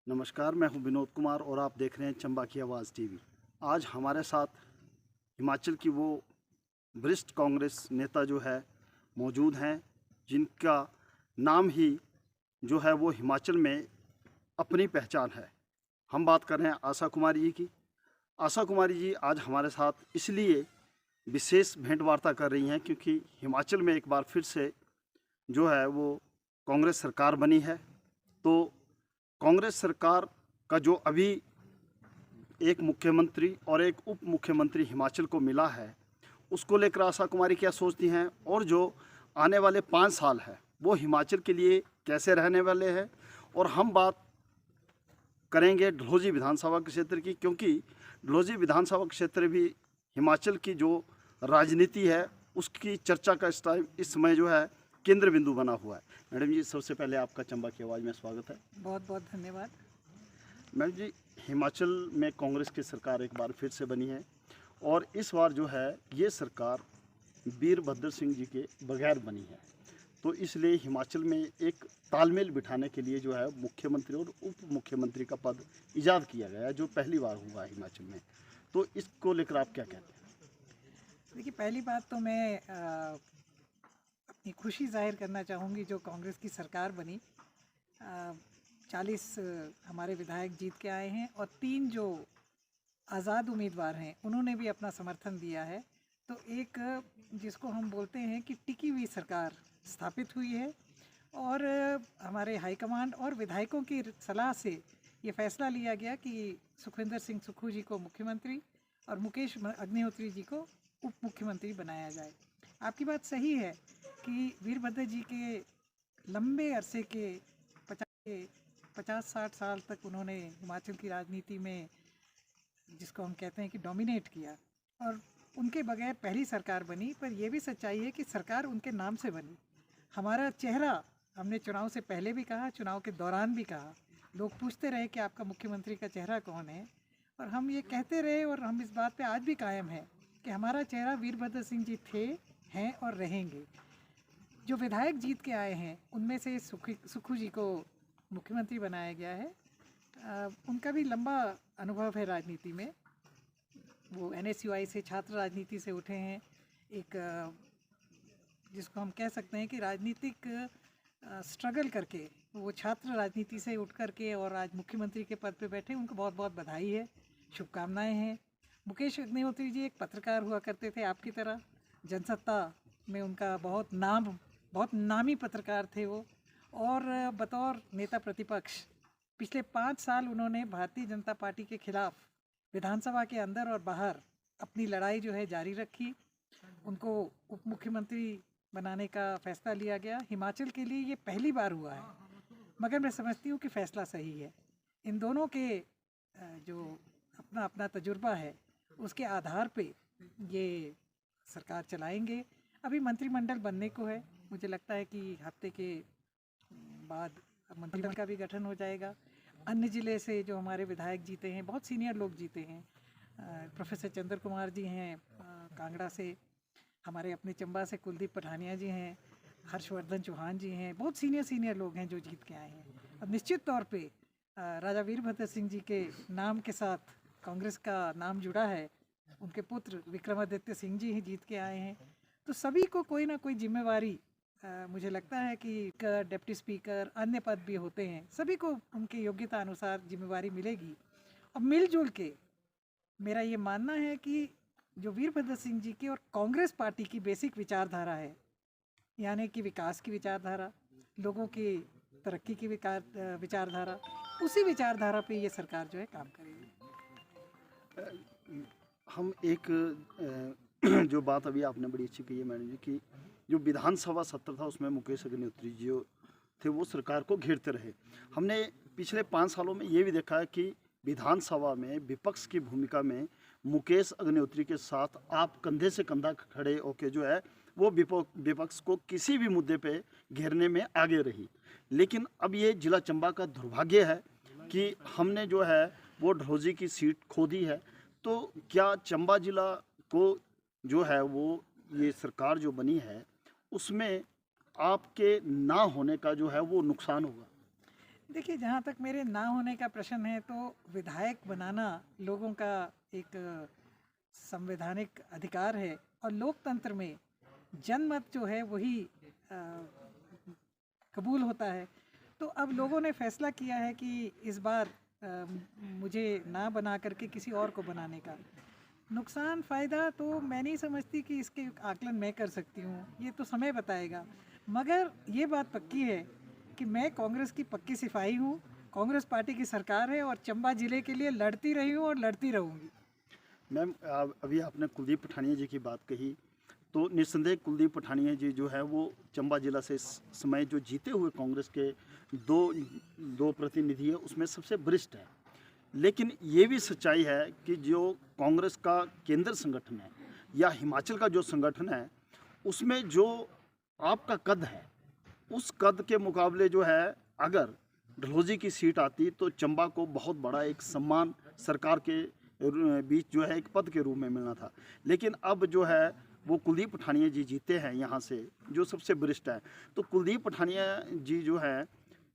नमस्कार, मैं हूं विनोद कुमार और आप देख रहे हैं चंबा की आवाज़ टीवी। आज हमारे साथ हिमाचल की वो वरिष्ठ कांग्रेस नेता जो है मौजूद हैं, जिनका नाम ही जो है वो हिमाचल में अपनी पहचान है। हम बात कर रहे हैं आशा कुमारी जी की। आशा कुमारी जी आज हमारे साथ इसलिए विशेष भेंट वार्ता कर रही हैं क्योंकि हिमाचल में एक बार फिर से जो है वो कांग्रेस सरकार बनी है। तो कांग्रेस सरकार का जो अभी एक मुख्यमंत्री और एक उप मुख्यमंत्री हिमाचल को मिला है, उसको लेकर आशा कुमारी क्या सोचती हैं और जो आने वाले 5 साल है वो हिमाचल के लिए कैसे रहने वाले हैं। और हम बात करेंगे डलहौजी विधानसभा क्षेत्र की, क्योंकि डलहौजी विधानसभा क्षेत्र भी हिमाचल की जो राजनीति है उसकी चर्चा का इस समय जो है केंद्र बिंदु बना हुआ है। मैडम जी, सबसे पहले आपका चंबा की आवाज़ में स्वागत है। बहुत बहुत धन्यवाद। मैडम जी, हिमाचल में कांग्रेस की सरकार एक बार फिर से बनी है और इस बार जो है ये सरकार वीरभद्र सिंह जी के बगैर बनी है। तो इसलिए हिमाचल में एक तालमेल बिठाने के लिए जो है मुख्यमंत्री और उप मुख्यमंत्री का पद ईजाद किया गया है, जो पहली बार हुआ है हिमाचल में। तो इसको लेकर आप क्या कहते हैं? देखिए, पहली बात तो मैं अपनी खुशी जाहिर करना चाहूँगी जो कांग्रेस की सरकार बनी। 40 हमारे विधायक जीत के आए हैं और 3 जो आज़ाद उम्मीदवार हैं उन्होंने भी अपना समर्थन दिया है। तो एक जिसको हम बोलते हैं कि टिकी हुई सरकार स्थापित हुई है और हमारे हाईकमांड और विधायकों की सलाह से ये फैसला लिया गया कि सुखविंदर सिंह सुक्खू जी को मुख्यमंत्री और मुकेश अग्निहोत्री जी को उप मुख्यमंत्री बनाया जाए। आपकी बात सही है कि वीरभद्र जी के लंबे अरसे के 50-60 साल तक उन्होंने हिमाचल की राजनीति में, जिसको हम कहते हैं कि डोमिनेट किया, और उनके बगैर पहली सरकार बनी। पर यह भी सच्चाई है कि सरकार उनके नाम से बनी। हमारा चेहरा, हमने चुनाव से पहले भी कहा, चुनाव के दौरान भी कहा, लोग पूछते रहे कि आपका मुख्यमंत्री का चेहरा कौन है, और हम ये कहते रहे और हम इस बात पे आज भी कायम हैं कि हमारा चेहरा वीरभद्र सिंह जी थे, हैं और रहेंगे। जो विधायक जीत के आए हैं उनमें से सुक्खू जी को मुख्यमंत्री बनाया गया है। उनका भी लंबा अनुभव है राजनीति में। वो NSUI से छात्र राजनीति से उठे हैं। एक जिसको हम कह सकते हैं कि राजनीतिक स्ट्रगल करके वो छात्र राजनीति से उठ करके और आज मुख्यमंत्री के पद पे बैठे। उनको बहुत बहुत बधाई है, शुभकामनाएं हैं। मुकेश अग्निहोत्री जी एक पत्रकार हुआ करते थे आपकी तरह। जनसत्ता में उनका बहुत नामी पत्रकार थे वो, और बतौर नेता प्रतिपक्ष पिछले 5 साल उन्होंने भारतीय जनता पार्टी के खिलाफ विधानसभा के अंदर और बाहर अपनी लड़ाई जो है जारी रखी। उनको उप मुख्यमंत्री बनाने का फैसला लिया गया। हिमाचल के लिए ये पहली बार हुआ है, मगर मैं समझती हूँ कि फैसला सही है। इन दोनों के जो अपना अपना तजुर्बा है उसके आधार पे ये सरकार चलाएंगे। अभी मंत्रिमंडल बनने को है। मुझे लगता है कि हफ्ते के बाद मंत्रिमंडल का भी गठन हो जाएगा। अन्य ज़िले से जो हमारे विधायक जीते हैं, बहुत सीनियर लोग जीते हैं। प्रोफेसर चंद्र कुमार जी हैं कांगड़ा से, हमारे अपने चंबा से कुलदीप पठानिया जी हैं, हर्षवर्धन चौहान जी हैं, बहुत सीनियर लोग हैं जो जीत के आए हैं। अब निश्चित तौर पे राजा वीरभद्र सिंह जी के नाम के साथ कांग्रेस का नाम जुड़ा है। उनके पुत्र विक्रमादित्य सिंह जी ही जीत के आए हैं। तो सभी को कोई ना कोई जिम्मेवारी, मुझे लगता है कि डिप्टी स्पीकर, अन्य पद भी होते हैं, सभी को उनकी योग्यता अनुसार जिम्मेवारी मिलेगी। और मिलजुल के मेरा ये मानना है कि जो वीरभद्र सिंह जी की और कांग्रेस पार्टी की बेसिक विचारधारा है, यानी कि विकास की विचारधारा, लोगों की तरक्की की विचारधारा, उसी विचारधारा पे ये सरकार जो है काम करेगी। हम एक जो बात अभी आपने बड़ी अच्छी कही है मैडम जी, कि जो विधानसभा सत्र था उसमें मुकेश अग्निहोत्री जी थे वो सरकार को घेरते रहे। हमने पिछले 5 सालों में ये भी देखा है कि विधानसभा में विपक्ष की भूमिका में मुकेश अग्निहोत्री के साथ आप कंधे से कंधा खड़े होकर जो है वो विपक्ष को किसी भी मुद्दे पे घेरने में आगे रही। लेकिन अब ये जिला चंबा का दुर्भाग्य है कि हमने जो है वो डलहौजी की सीट खो दी है। तो क्या चंबा जिला को जो है वो ये सरकार जो बनी है उसमें आपके ना होने का जो है वो नुकसान होगा? देखिए, जहाँ तक मेरे ना होने का प्रश्न है, तो विधायक बनाना लोगों का एक संवैधानिक अधिकार है, और लोकतंत्र में जनमत जो है वही अ, कबूल होता है। तो अब लोगों ने फैसला किया है कि इस बार मुझे ना बना करके किसी और को बनाने का। नुकसान फ़ायदा तो मैं नहीं समझती कि इसके आकलन मैं कर सकती हूँ, ये तो समय बताएगा। मगर ये बात पक्की है कि मैं कांग्रेस की पक्की सिपाही हूँ, कांग्रेस पार्टी की सरकार है और चंबा ज़िले के लिए लड़ती रही हूँ और लड़ती रहूँगी। मैम, अभी आपने कुलदीप पठानिया जी की बात कही, तो निस्संदेह कुलदीप पठानिया जी जो है वो चंबा जिला से इस समय जो जीते हुए कांग्रेस के दो दो प्रतिनिधि है उसमें सबसे वरिष्ठ है। लेकिन ये भी सच्चाई है कि जो कांग्रेस का केंद्र संगठन है या हिमाचल का जो संगठन है, उसमें जो आपका कद है, उस कद के मुकाबले जो है, अगर डलहौजी की सीट आती तो चंबा को बहुत बड़ा एक सम्मान सरकार के बीच जो है एक पद के रूप में मिलना था। लेकिन अब जो है वो कुलदीप पठानिया जी जीते हैं यहाँ से, जो सबसे वरिष्ठ है। तो कुलदीप पठानिया जी जो है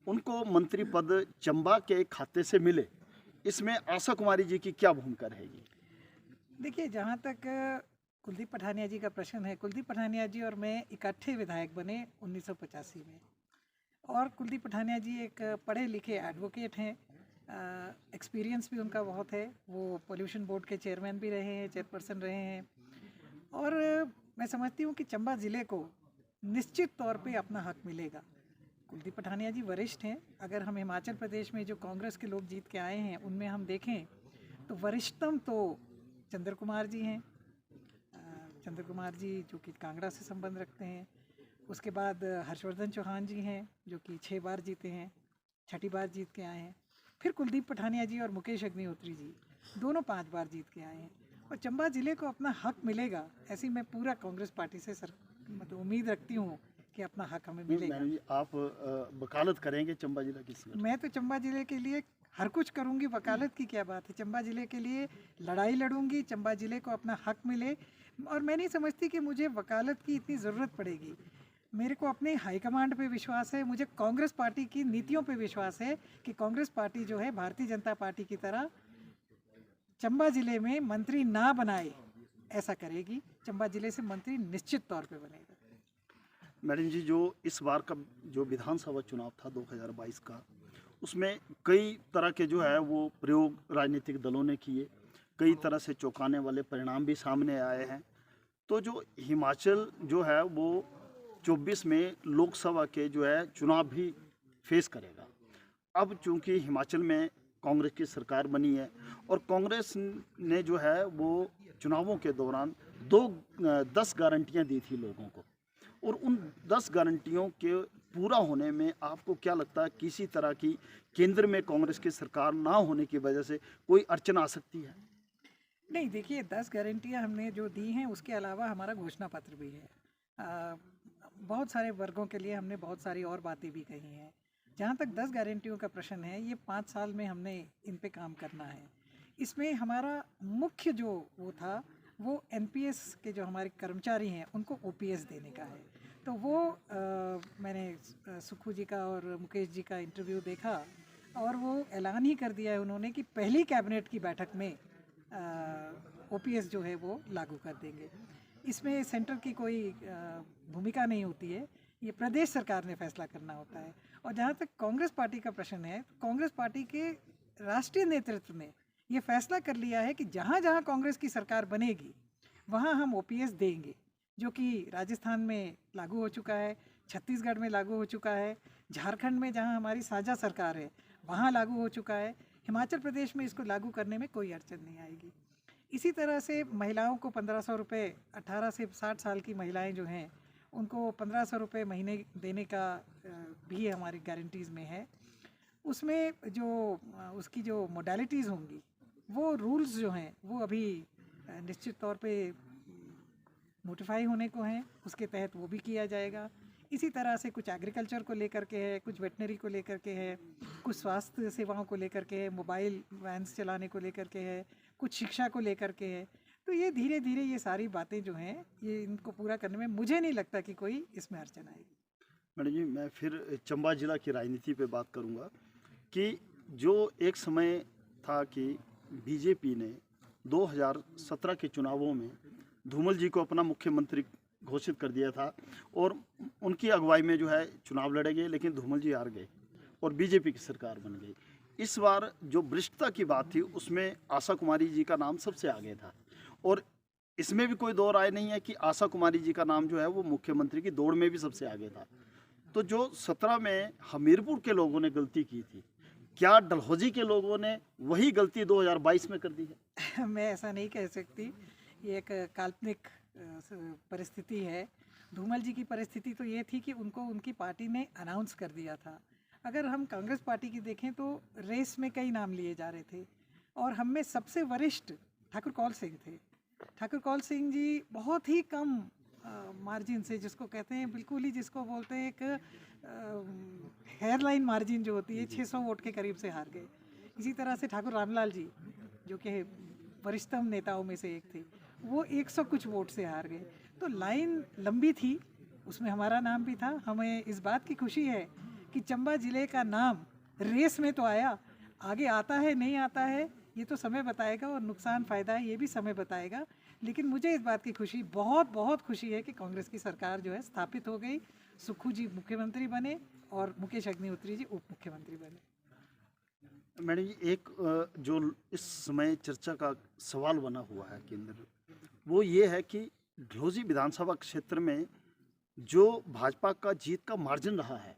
उनको मंत्री पद चंबा के खाते से मिले, इसमें आशा कुमारी जी की क्या भूमिका रहेगी? देखिए, जहाँ तक कुलदीप पठानिया जी का प्रश्न है, कुलदीप पठानिया जी और मैं इकट्ठे विधायक बने 1985 में। और कुलदीप पठानिया जी एक पढ़े लिखे एडवोकेट हैं, एक्सपीरियंस भी उनका बहुत है। वो पोल्यूशन बोर्ड के चेयरमैन भी रहे हैं, चेयरपर्सन रहे हैं। और मैं समझती हूँ कि चंबा ज़िले को निश्चित तौर पे अपना हक मिलेगा। कुलदीप पठानिया जी वरिष्ठ हैं। अगर हम हिमाचल प्रदेश में जो कांग्रेस के लोग जीत के आए हैं उनमें हम देखें तो वरिष्ठतम तो चंद्र कुमार जी हैं। चंद्र कुमार जी जो कि कांगड़ा से संबंध रखते हैं। उसके बाद हर्षवर्धन चौहान जी हैं जो कि 6 बार जीते हैं, 6ठी बार जीत के आए हैं। फिर कुलदीप पठानिया जी और मुकेश अग्निहोत्री जी दोनों 5 बार जीत के आए हैं। और चंबा ज़िले को अपना हक मिलेगा, ऐसी मैं पूरा कांग्रेस पार्टी से मतलब उम्मीद रखती हूँ कि अपना हक हमें मिलेगा। मैडम जी, आप वकालत करेंगे चंबा जिला की संगठन? मैं तो चंबा ज़िले के लिए हर कुछ करूँगी, वकालत की क्या बात है। चंबा ज़िले के लिए लड़ाई लड़ूंगी, चंबा ज़िले को अपना हक मिले। और मैं नहीं समझती कि मुझे वकालत की इतनी ज़रूरत पड़ेगी। मेरे को अपने हाईकमांड पे विश्वास है, मुझे कांग्रेस पार्टी की नीतियों पे विश्वास है कि कांग्रेस पार्टी जो है भारतीय जनता पार्टी की तरह चंबा ज़िले में मंत्री ना बनाए, ऐसा करेगी। चंबा ज़िले से मंत्री निश्चित तौर पे बनेगा। मैडम जी, जो इस बार का जो विधानसभा चुनाव था 2022 का, उसमें कई तरह के जो है वो प्रयोग राजनीतिक दलों ने किए, कई तरह से चौंकाने वाले परिणाम भी सामने आए हैं। तो जो हिमाचल जो है वो 24 में लोकसभा के जो है चुनाव भी फेस करेगा। अब चूंकि हिमाचल में कांग्रेस की सरकार बनी है और कांग्रेस ने जो है वो चुनावों के दौरान 10 गारंटियां दी थी लोगों को, और उन 10 गारंटियों के पूरा होने में आपको क्या लगता है किसी तरह की केंद्र में कांग्रेस की सरकार ना होने की वजह से कोई अड़चन आ सकती है? नहीं, देखिए, 10 गारंटियाँ हमने जो दी हैं उसके अलावा हमारा घोषणा पत्र भी है। बहुत सारे वर्गों के लिए हमने बहुत सारी और बातें भी कही हैं। जहाँ तक 10 गारंटियों का प्रश्न है, ये 5 साल में हमने इन पे काम करना है। इसमें हमारा मुख्य जो वो था, वो एनपीएस के जो हमारे कर्मचारी हैं उनको ओपीएस देने का है। तो वो मैंने सुक्खू जी का और मुकेश जी का इंटरव्यू देखा, और वो ऐलान ही कर दिया है उन्होंने कि पहली कैबिनेट की बैठक में ओपीएस जो है वो लागू कर देंगे। इसमें सेंटर की कोई भूमिका नहीं होती है, ये प्रदेश सरकार ने फैसला करना होता है। और जहाँ तक कांग्रेस पार्टी का प्रश्न है, तो कांग्रेस पार्टी के राष्ट्रीय नेतृत्व ने ये फैसला कर लिया है कि जहाँ जहाँ कांग्रेस की सरकार बनेगी वहाँ हम ओपीएस देंगे, जो कि राजस्थान में लागू हो चुका है, छत्तीसगढ़ में लागू हो चुका है, झारखंड में जहाँ हमारी साझा सरकार है वहाँ लागू हो चुका है, हिमाचल प्रदेश में इसको लागू करने में कोई अड़चन नहीं आएगी। इसी तरह से महिलाओं को 1500 रुपये, 18 से 60 साल की महिलाएं जो हैं उनको 1500 रुपये महीने देने का भी हमारी गारंटीज़ में है। उसमें जो उसकी जो मोडालिटीज़ होंगी, वो रूल्स जो हैं वो अभी निश्चित तौर पे नोटिफाई होने को हैं, उसके तहत वो भी किया जाएगा। इसी तरह से कुछ एग्रीकल्चर को लेकर के है, कुछ वेटनरी को लेकर के है, कुछ स्वास्थ्य सेवाओं को लेकर के है, मोबाइल वैन्स चलाने को लेकर के है, कुछ शिक्षा को लेकर के है। तो ये धीरे धीरे ये सारी बातें जो हैं, ये इनको पूरा करने में मुझे नहीं लगता कि कोई इसमें अड़चन आएगी। मैडम जी, मैं फिर चंबा जिला की राजनीति पे बात करूंगा। कि जो एक समय था कि बीजेपी ने 2017 के चुनावों में धूमल जी को अपना मुख्यमंत्री घोषित कर दिया था और उनकी अगुवाई में जो है चुनाव लड़े गए, लेकिन धूमल जी हार गए और बीजेपी की सरकार बन गई। इस बार जो भ्रष्टता की बात थी उसमें आशा कुमारी जी का नाम सबसे आगे था और इसमें भी कोई दो राय नहीं है कि आशा कुमारी जी का नाम जो है वो मुख्यमंत्री की दौड़ में भी सबसे आगे था। तो जो 17 में हमीरपुर के लोगों ने गलती की थी, क्या डलहौजी के लोगों ने वही गलती 2022 में कर दी है? मैं ऐसा नहीं कह सकती, ये एक काल्पनिक परिस्थिति है। धूमल जी की परिस्थिति तो ये थी कि उनको उनकी पार्टी ने अनाउंस कर दिया था। अगर हम कांग्रेस पार्टी की देखें तो रेस में कई नाम लिए जा रहे थे और हम में सबसे वरिष्ठ ठाकुर कौल सिंह थे। ठाकुर कौल सिंह जी बहुत ही कम मार्जिन से, जिसको कहते हैं बिल्कुल ही, जिसको बोलते हैं एक हेयरलाइन मार्जिन जो होती है, 600 वोट के करीब से हार गए। इसी तरह से ठाकुर रामलाल जी जो कि वरिष्ठतम नेताओं में से एक थे, वो 100 कुछ वोट से हार गए। तो लाइन लंबी थी, उसमें हमारा नाम भी था। हमें इस बात की खुशी है कि चंबा ज़िले का नाम रेस में तो आया, आगे आता है नहीं आता है ये तो समय बताएगा और नुकसान फ़ायदा है ये भी समय बताएगा। लेकिन मुझे इस बात की खुशी, बहुत बहुत खुशी है कि कांग्रेस की सरकार जो है स्थापित हो गई, सुक्खू जी मुख्यमंत्री बने और मुकेश अग्निहोत्री जी उप मुख्यमंत्री बने। मैडम जी, एक जो इस समय चर्चा का सवाल बना हुआ है केंद्र, वो ये है कि डलहौजी विधानसभा क्षेत्र में जो भाजपा का जीत का मार्जिन रहा है,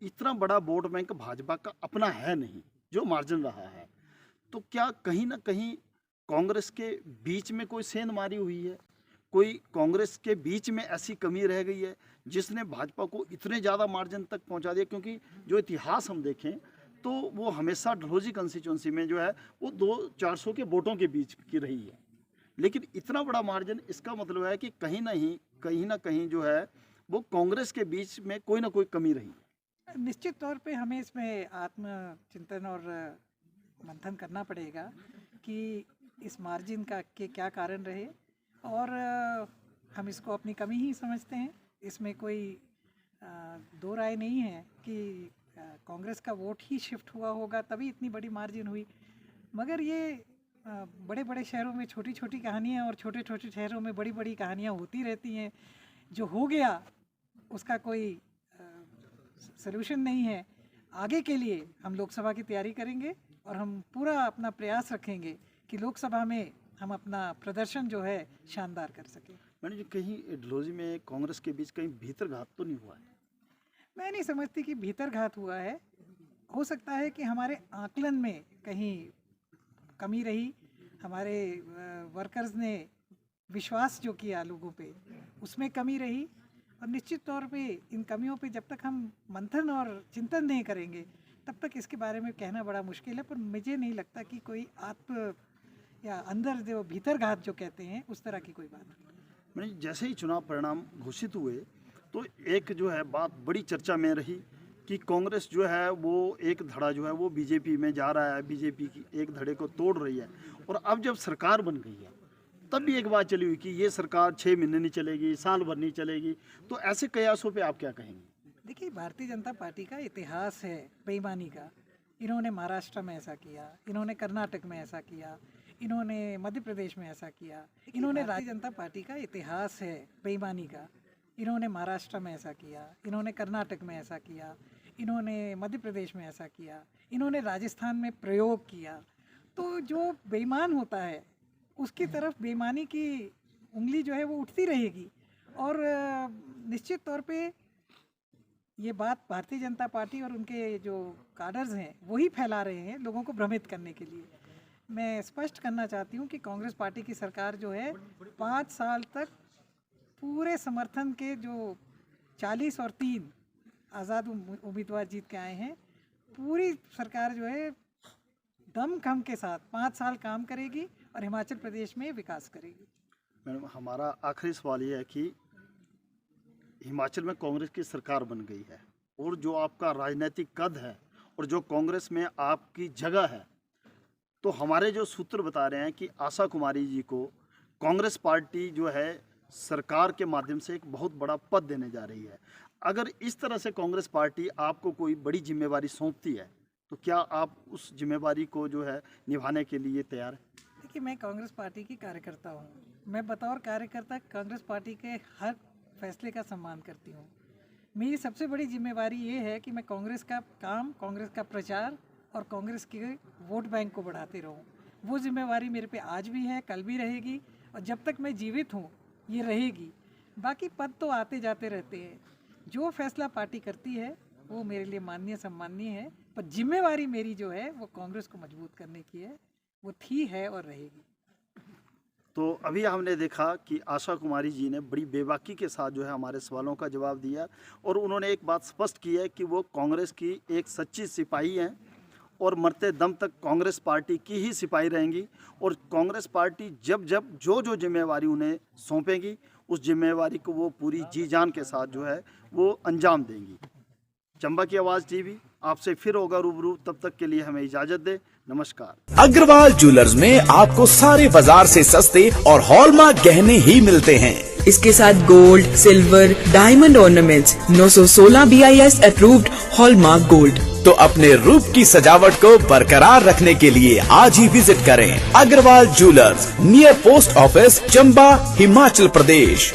इतना बड़ा वोट बैंक भाजपा का अपना है नहीं जो मार्जिन रहा है, तो क्या कहीं ना कहीं कांग्रेस के बीच में कोई सेंध मारी हुई है? कोई कांग्रेस के बीच में ऐसी कमी रह गई है जिसने भाजपा को इतने ज़्यादा मार्जिन तक पहुंचा दिया? क्योंकि जो इतिहास हम देखें तो वो हमेशा डलहौजी कंस्टिट्यूंसी में जो है वो 200-400 के वोटों के बीच की रही है, लेकिन इतना बड़ा मार्जिन, इसका मतलब है कि कहीं ना कहीं जो है वो कांग्रेस के बीच में कोई ना कोई कमी रही है। निश्चित तौर पे हमें इसमें आत्मचिंतन और मंथन करना पड़ेगा कि इस मार्जिन का के क्या कारण रहे और हम इसको अपनी कमी ही समझते हैं। इसमें कोई दो राय नहीं है कि कांग्रेस का वोट ही शिफ्ट हुआ होगा तभी इतनी बड़ी मार्जिन हुई। मगर ये बड़े बड़े शहरों में छोटी छोटी कहानियाँ और छोटे छोटे शहरों में बड़ी बड़ी कहानियाँ होती रहती हैं। जो हो गया उसका कोई सलूशन नहीं है। आगे के लिए हम लोकसभा की तैयारी करेंगे और हम पूरा अपना प्रयास रखेंगे कि लोकसभा में हम अपना प्रदर्शन जो है शानदार कर सकें। मैंने जो कहीं डलहौजी में कांग्रेस के बीच कहीं भीतर घात तो नहीं हुआ है? मैं नहीं समझती कि भीतर घात हुआ है। हो सकता है कि हमारे आकलन में कहीं कमी रही, हमारे वर्कर्स ने विश्वास जो किया लोगों पे उसमें कमी रही और निश्चित तौर पे इन कमियों पे जब तक हम मंथन और चिंतन नहीं करेंगे तब तक इसके बारे में कहना बड़ा मुश्किल है। पर मुझे नहीं लगता कि कोई आत्म या अंदर जो भीतर घात जो कहते हैं उस तरह की कोई बात नहीं। मैंने जैसे ही चुनाव परिणाम घोषित हुए तो एक जो है बात बड़ी चर्चा में रही कि कांग्रेस जो है वो एक धड़ा जो है वो बीजेपी में जा रहा है, बीजेपी की एक धड़े को तोड़ रही है। और अब जब सरकार बन गई है तब भी एक बात चली हुई कि ये सरकार 6 महीने नहीं चलेगी, साल भर नहीं चलेगी, तो ऐसे कयासों पे आप क्या कहेंगे? देखिए, भारतीय जनता पार्टी का इतिहास है बेईमानी का। इन्होंने महाराष्ट्र में ऐसा किया, इन्होंने कर्नाटक में ऐसा किया, इन्होंने मध्य प्रदेश में ऐसा किया। इन्होंने भारतीय जनता पार्टी का इतिहास है बेईमानी का। इन्होंने महाराष्ट्र में ऐसा किया, इन्होंने कर्नाटक में ऐसा किया, इन्होंने मध्य प्रदेश में ऐसा किया, इन्होंने राजस्थान में प्रयोग किया। तो जो बेईमान होता है उसकी तरफ बेईमानी की उंगली जो है वो उठती रहेगी और निश्चित तौर पे ये बात भारतीय जनता पार्टी और उनके जो काडर्स हैं वही फैला रहे हैं लोगों को भ्रमित करने के लिए। मैं स्पष्ट करना चाहती हूँ कि कांग्रेस पार्टी की सरकार जो है 5 साल तक पूरे समर्थन के जो 40 और 3 आज़ाद उम्मीदवार जीत के आए हैं, पूरी सरकार जो है दमखम के साथ 5 साल काम करेगी और हिमाचल प्रदेश में विकास करेगी। मैडम, हमारा आखिरी सवाल ये है कि हिमाचल में कांग्रेस की सरकार बन गई है और जो आपका राजनीतिक कद है और जो कांग्रेस में आपकी जगह है, तो हमारे जो सूत्र बता रहे हैं कि आशा कुमारी जी को कांग्रेस पार्टी जो है सरकार के माध्यम से एक बहुत बड़ा पद देने जा रही है। अगर इस तरह से कांग्रेस पार्टी आपको कोई बड़ी जिम्मेवारी सौंपती है तो क्या आप उस जिम्मेवारी को जो है निभाने के लिए तैयार हैं? देखिए, मैं कांग्रेस पार्टी की कार्यकर्ता हूँ। मैं बतौर कार्यकर्ता कांग्रेस पार्टी के हर फैसले का सम्मान करती हूँ। मेरी सबसे बड़ी जिम्मेवारी ये है कि मैं कांग्रेस का काम, कांग्रेस का प्रचार और कांग्रेस के वोट बैंक को बढ़ाते रहूँ। वो जिम्मेवारी मेरे पे आज भी है, कल भी रहेगी, और जब तक मैं जीवित हूँ ये रहेगी। बाकी पद तो आते जाते रहते हैं। जो फैसला पार्टी करती है वो मेरे लिए माननीय सम्माननीय है, पर जिम्मेवारी मेरी जो है वो कांग्रेस को मजबूत करने की है। वो थी, है और रहेगी। तो अभी हमने देखा कि आशा कुमारी जी ने बड़ी बेबाकी के साथ जो है हमारे सवालों का जवाब दिया, और उन्होंने एक बात स्पष्ट की है कि वो कांग्रेस की एक सच्ची सिपाही हैं और मरते दम तक कांग्रेस पार्टी की ही सिपाही रहेंगी। और कांग्रेस पार्टी जब जब जो जिम्मेवारी उन्हें सौंपेगी उस जिम्मेवारी को वो पूरी जी जान के साथ जो है वो अंजाम देंगी। चंबा की आवाज़ टीवी आपसे फिर होगा रूबरू, तब तक के लिए हमें इजाज़त दे। नमस्कार। अग्रवाल ज्वेलर्स में आपको सारे बाजार से सस्ते और हॉलमार्क गहने ही मिलते हैं। इसके साथ gold, silver, diamond ornaments, 916 BIS approved hallmark gold. तो अपने रूप की सजावट को बरकरार रखने के लिए आज ही विजिट करें Agarwal jewellers, near post office, Chamba, Himachal प्रदेश।